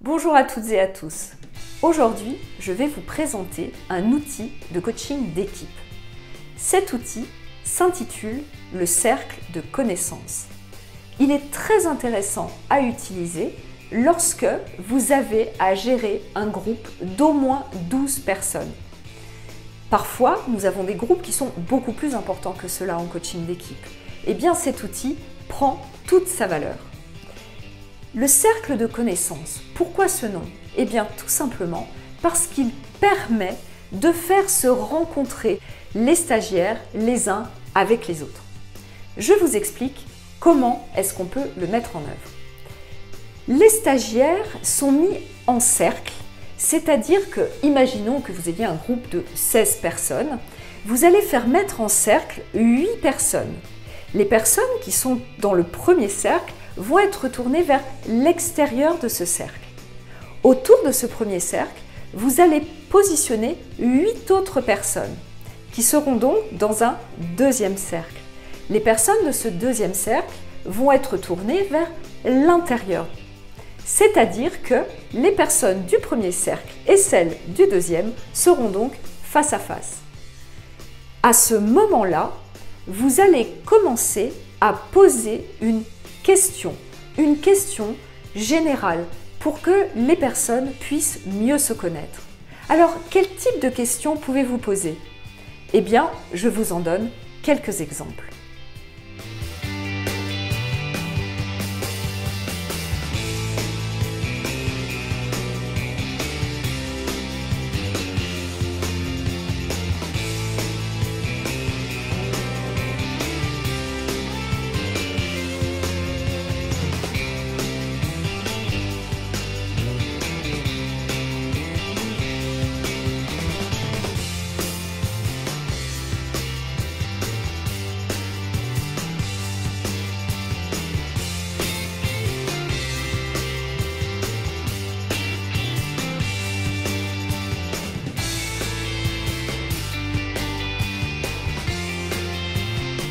Bonjour à toutes et à tous. Aujourd'hui, je vais vous présenter un outil de coaching d'équipe. Cet outil s'intitule le cercle de connaissances. Il est très intéressant à utiliser lorsque vous avez à gérer un groupe d'au moins 12 personnes. Parfois, nous avons des groupes qui sont beaucoup plus importants que cela en coaching d'équipe. Eh bien, cet outil prend toute sa valeur. Le cercle de connaissances, pourquoi ce nom? Eh bien, tout simplement parce qu'il permet de faire se rencontrer les stagiaires les uns avec les autres. Je vous explique comment est-ce qu'on peut le mettre en œuvre. Les stagiaires sont mis en cercle, c'est-à-dire que, imaginons que vous ayez un groupe de 16 personnes, vous allez faire mettre en cercle 8 personnes. Les personnes qui sont dans le premier cercle vont être tournées vers l'extérieur de ce cercle. Autour de ce premier cercle, vous allez positionner 8 autres personnes qui seront donc dans un deuxième cercle. Les personnes de ce deuxième cercle vont être tournées vers l'intérieur. C'est-à-dire que les personnes du premier cercle et celles du deuxième seront donc face à face. À ce moment-là, vous allez commencer à poser une question générale pour que les personnes puissent mieux se connaître. Alors, quel type de questions pouvez-vous poser? Eh bien, je vous en donne quelques exemples.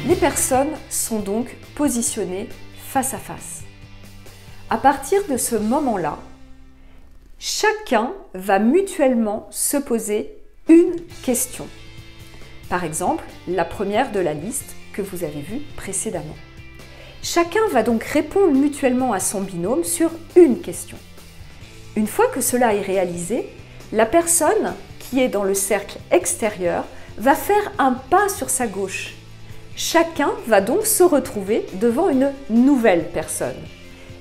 Les personnes sont donc positionnées face à face. À partir de ce moment-là, chacun va mutuellement se poser une question. Par exemple, la première de la liste que vous avez vue précédemment. Chacun va donc répondre mutuellement à son binôme sur une question. Une fois que cela est réalisé, la personne qui est dans le cercle extérieur va faire un pas sur sa gauche. Chacun va donc se retrouver devant une nouvelle personne.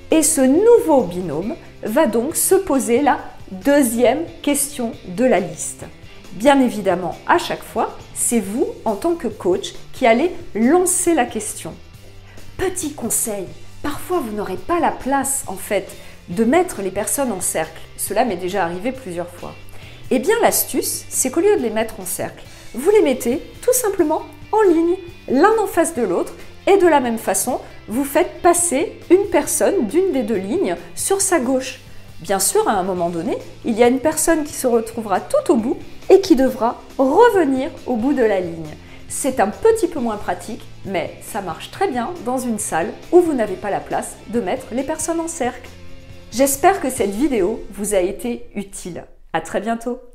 Et ce nouveau binôme va donc se poser la deuxième question de la liste. Bien évidemment, à chaque fois, c'est vous, en tant que coach, qui allez lancer la question. Petit conseil, parfois vous n'aurez pas la place, en fait, de mettre les personnes en cercle. Cela m'est déjà arrivé plusieurs fois. Eh bien, l'astuce, c'est qu'au lieu de les mettre en cercle, vous les mettez tout simplement en ligne, l'un en face de l'autre, et de la même façon, vous faites passer une personne d'une des deux lignes sur sa gauche. Bien sûr, à un moment donné, il y a une personne qui se retrouvera tout au bout et qui devra revenir au bout de la ligne. C'est un petit peu moins pratique, mais ça marche très bien dans une salle où vous n'avez pas la place de mettre les personnes en cercle. J'espère que cette vidéo vous a été utile. À très bientôt!